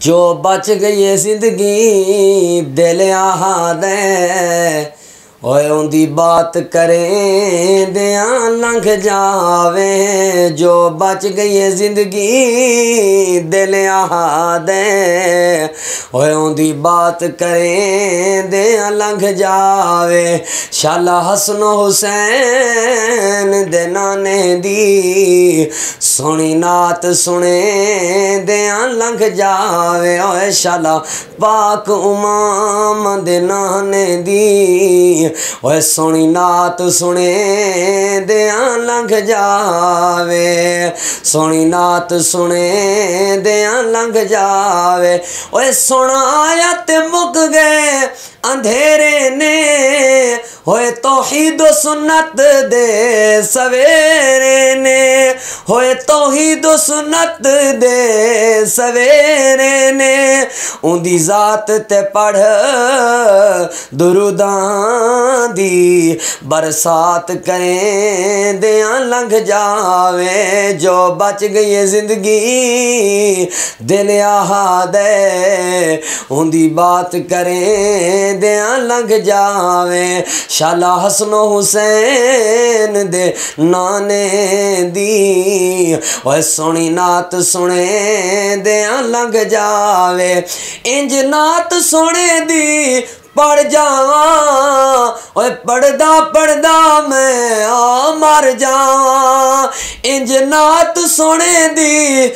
जो बच गई है जिंदगी दिल आहादे ओए उंदी बात करें दिया लंघ जावे। जो बच गई है जिंदगी दिल आहादे ओए उंदी बात करें दिया लंघ जावे। शाला हसन हुसैन दे नाने दी सोनी नात सुने दिया लंघ जावे। ओए शाला पाक उमाम दे नाने दी ओए सोनी नात सुने दिया लंघ जावे। सोनी नात सुने दिया लंघ जावे। ओए सुनाया ते मुक गए अंधेरे ने होए तौहीद सुन्नत दे सवेरे ने। होए तौहीद सुन्नत दे सवेरे ने उंदी जात ते पढ़ दुरूदां दी बरसात करें दिया लंघ जावे। जो बच गई है जिंदगी दिल आहादे उंदी बात करें दिया लंघ जावे। शाला हसन हुसैन दे नाने दी ओए सोनी नात सुने दिया लंघ जावे। इंज नात सुने दी पढ़ जावा ओए पढ़दा पढ़दा मैं आ मर जावा। इंज नात सुने दी